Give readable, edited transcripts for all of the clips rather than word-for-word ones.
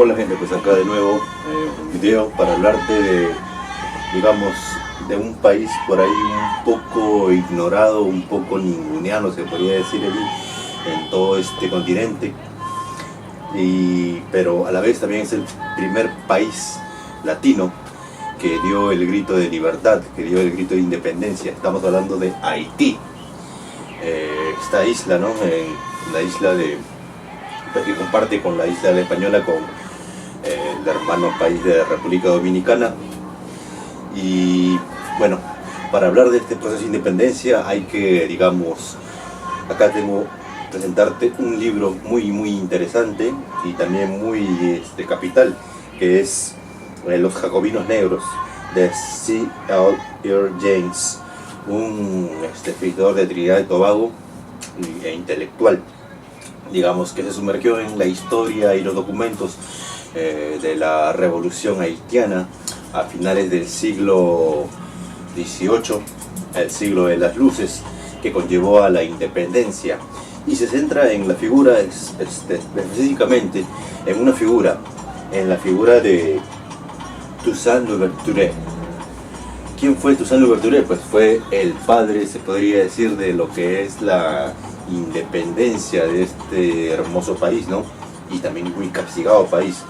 Hola gente, pues acá de nuevo un video para hablarte de, digamos, de un país por ahí un poco ignorado, un poco ninguneado se podría decir en todo este continente, pero a la vez también es el primer país latino que dio el grito de libertad, que dio el grito de independencia. Estamos hablando de Haití, esta isla, ¿no? La isla que comparte con la isla de la Española, con el hermano país de República Dominicana. Y bueno, para hablar de este proceso de independencia hay que, digamos, acá tengo presentarte un libro muy interesante y también muy capital, que es Los Jacobinos Negros, de C.L. James, un escritor de Trinidad y Tobago e intelectual, digamos, que se sumergió en la historia y los documentos de la revolución haitiana a finales del siglo XVIII, el siglo de las luces, que conllevó a la independencia, y se centra en la figura, específicamente en la figura de Toussaint Louverture. ¿Quién fue Toussaint Louverture? Pues fue el padre, se podría decir, de lo que es la independencia de este hermoso país, ¿no? Y también muy castigado país,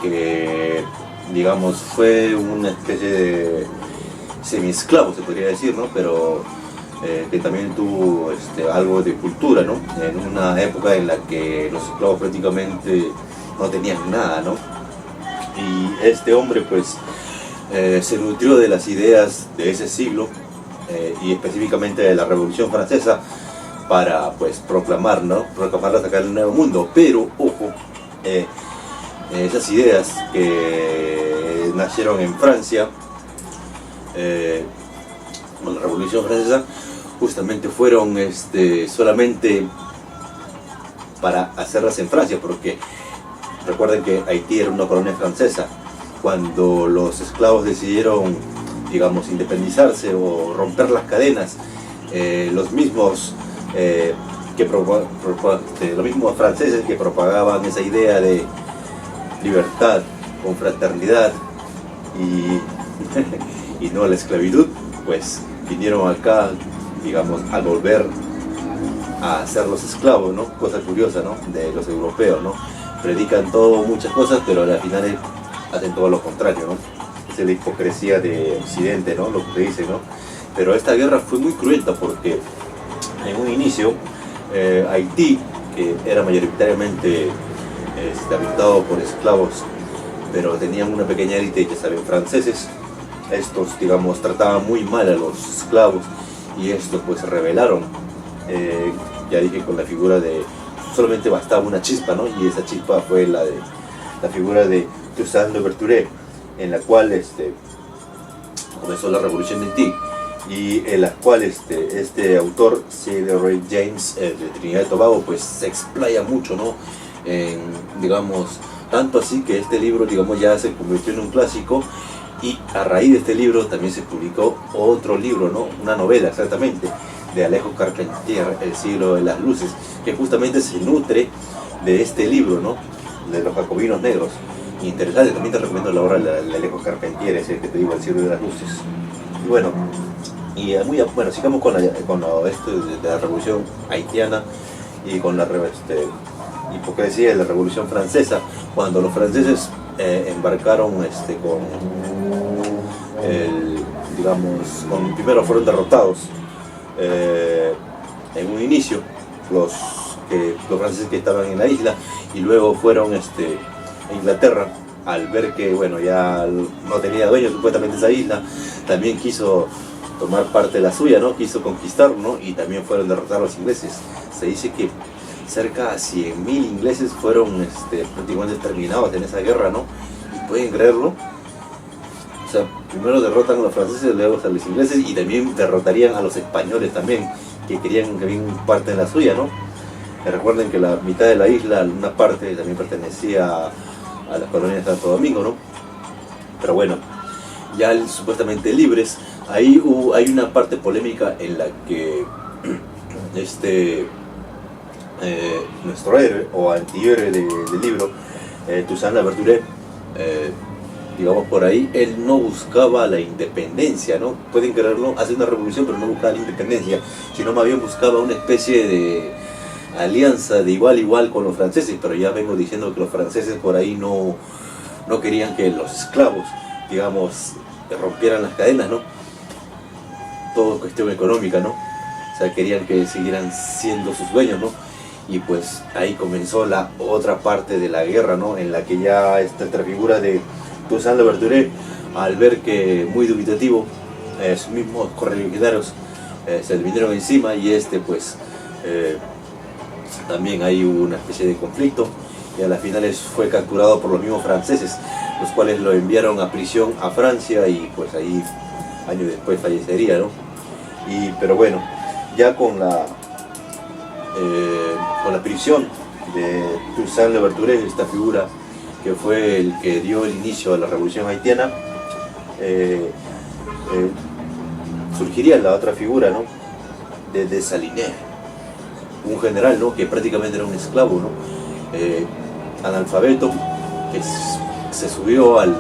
que, digamos, fue una especie de semi-esclavo, se podría decir, ¿no? Pero que también tuvo algo de cultura, ¿no? En una época en la que los esclavos prácticamente no tenían nada, ¿no? Y este hombre, pues, se nutrió de las ideas de ese siglo, y específicamente de la Revolución Francesa, para, pues, proclamarla sacar el nuevo mundo. Pero ojo, esas ideas que nacieron en Francia, con la Revolución Francesa, justamente fueron solamente para hacerlas en Francia, porque recuerden que Haití era una colonia francesa. Cuando los esclavos decidieron, digamos, independizarse o romper las cadenas, los mismos los mismos franceses que propagaban esa idea de libertad, confraternidad y no la esclavitud, pues vinieron acá, digamos, a volver a ser los esclavos, ¿no? Cosa curiosa, ¿no? De los europeos, ¿no? Predican todo, muchas cosas, pero al final hacen todo lo contrario, ¿no? Es la hipocresía de Occidente, ¿no? Lo que se dice, ¿no? Pero esta guerra fue muy cruenta, porque en un inicio Haití, que era mayoritariamente habitado por esclavos, pero tenían una pequeña élite, ya saben, franceses. Estos, digamos, trataban muy mal a los esclavos, y estos pues se rebelaron. Ya dije, con la figura de, solamente bastaba una chispa, ¿no? Y esa chispa fue la figura de Toussaint Louverture, en la cual comenzó la revolución de Haití, y en la cual este autor, C.L. James, de Trinidad y Tobago, pues se explaya mucho, ¿no? Digamos, tanto así que este libro, digamos, ya se convirtió en un clásico. Y a raíz de este libro también se publicó otro libro, ¿no? Una novela, exactamente, de Alejo Carpentier, El siglo de las luces, que justamente se nutre de este libro, ¿no? De Los Jacobinos Negros. Interesante, también te recomiendo la obra de Alejo Carpentier, ese que te digo, El siglo de las luces. Y bueno, sigamos con esto de la revolución haitiana, y con la hipocresía de la revolución francesa, cuando los franceses embarcaron primero fueron derrotados en un inicio los franceses que estaban en la isla, y luego fueron a Inglaterra, al ver que, bueno, ya no tenía dueño supuestamente esa isla, también quiso tomar parte de la suya, ¿no? Quiso conquistar, ¿no? Y también fueron derrotados los ingleses. Se dice que cerca de 100.000 ingleses fueron prácticamente exterminados en esa guerra, ¿no? Y pueden creerlo. O sea, primero derrotan a los franceses, luego a los ingleses, y también derrotarían a los españoles también, que querían que bien parte de la suya, ¿no? Recuerden que la mitad de la isla, una parte, también pertenecía a las colonias de Santo Domingo, ¿no? Pero bueno, ya supuestamente libres, ahí hay una parte polémica en la que nuestro héroe o antihéroe del libro Toussaint Louverture, digamos por ahí, él no buscaba la independencia, ¿no? Pueden creerlo, hace una revolución pero no buscaba la independencia, sino más bien buscaba una especie de alianza de igual a igual con los franceses, pero ya vengo diciendo que los franceses por ahí no querían que los esclavos, digamos, rompieran las cadenas, ¿no? Todo cuestión económica, ¿no? O sea, querían que siguieran siendo sus dueños, ¿no? Y pues ahí comenzó la otra parte de la guerra, ¿no? En la que ya esta figura de Toussaint Louverture, al ver que muy dubitativo, sus mismos correligionarios se le vinieron encima y pues también hay una especie de conflicto y a las finales fue capturado por los mismos franceses, los cuales lo enviaron a prisión a Francia y pues ahí años después fallecería, ¿no? Pero bueno, ya con la prisión de Toussaint Louverture, esta figura que fue el que dio el inicio a la revolución haitiana, surgiría la otra figura, ¿no? De Dessalines, un general, ¿no? Que prácticamente era un esclavo, ¿no? Analfabeto, que se subió al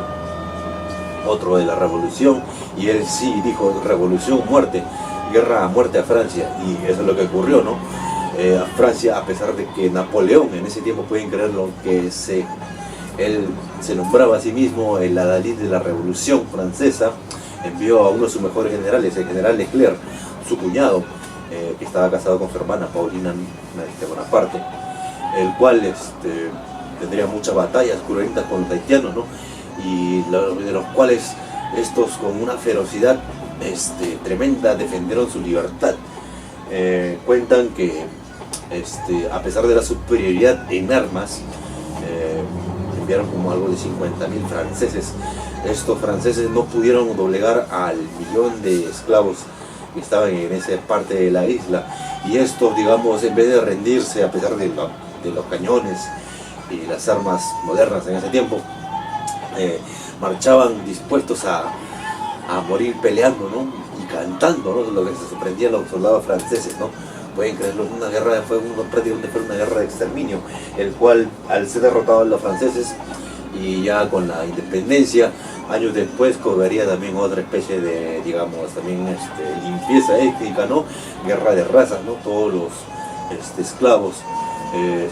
otro de la revolución y él sí dijo revolución, muerte, guerra a muerte a Francia, y eso es lo que ocurrió, ¿no? A Francia, a pesar de que Napoleón en ese tiempo, pueden creerlo, que él se nombraba a sí mismo el adalid de la revolución francesa, envió a uno de sus mejores generales, el general Leclerc, su cuñado, que estaba casado con su hermana Paulina Bonaparte, el cual tendría muchas batallas cruentas con los haitianos, ¿no? Y de los cuales estos, con una ferocidad tremenda, defendieron su libertad. Cuentan que a pesar de la superioridad en armas, enviaron como algo de 50.000 franceses. Estos franceses no pudieron doblegar al millón de esclavos que estaban en esa parte de la isla, y estos, digamos, en vez de rendirse a pesar de los cañones y las armas modernas en ese tiempo, marchaban dispuestos a morir peleando, ¿no? Y cantando, ¿no? Lo que se sorprendían los soldados franceses, ¿no? Pueden creerlo, prácticamente fue una guerra de exterminio, el cual, al ser derrotados los franceses y ya con la independencia, años después cobraría también otra especie de, digamos, también limpieza étnica, ¿no? Guerra de razas, ¿no? Todos los esclavos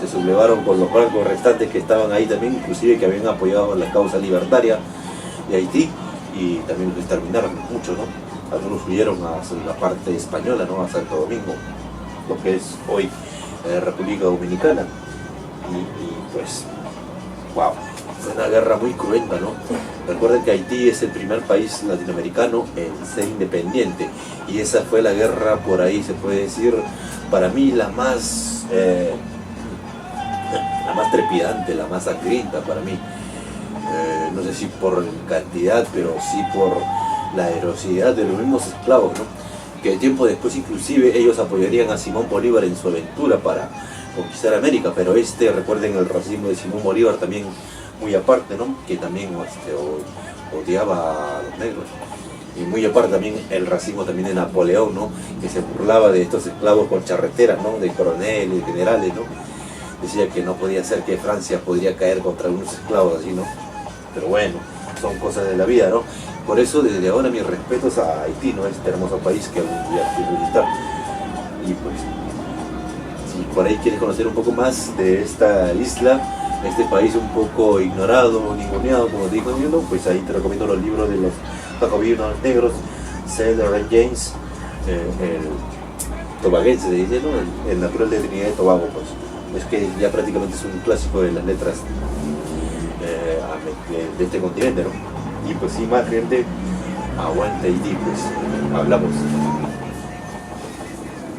se sublevaron con los blancos restantes que estaban ahí también, inclusive que habían apoyado la causa libertaria de Haití, y también los exterminaron mucho, ¿no? Algunos huyeron hacia la parte española, ¿no? A Santo Domingo, lo que es hoy República Dominicana, y pues, wow, fue una guerra muy cruenta, ¿no? Recuerden que Haití es el primer país latinoamericano en ser independiente, y esa fue la guerra, por ahí se puede decir, para mí la más trepidante, la más sangrienta para mí. No sé si por cantidad, pero sí por la heroicidad de los mismos esclavos, ¿no? Que tiempo después inclusive ellos apoyarían a Simón Bolívar en su aventura para conquistar América, pero recuerden el racismo de Simón Bolívar también, muy aparte, ¿no? Que también odiaba a los negros, y muy aparte también el racismo también de Napoleón, ¿no? Que se burlaba de estos esclavos con charreteras, ¿no? De coroneles, generales, ¿no? Decía que no podía ser que Francia podría caer contra algunos esclavos así, ¿no? Pero bueno, son cosas de la vida, ¿no? Por eso desde ahora mis respetos a Haití, ¿no? Este hermoso país que algún día quiero visitar. Y pues, si por ahí quieres conocer un poco más de esta isla, este país un poco ignorado, ninguneado, como te digo, ¿no? Pues ahí te recomiendo los libros de los jacobinos negros, Sailor James, el tobaguense, se dice, ¿no? El natural de Trinidad y Tobago, pues. Es que ya prácticamente es un clásico de las letras de este continente, ¿no? Y pues sí, más gente, aguante Haití, pues hablamos.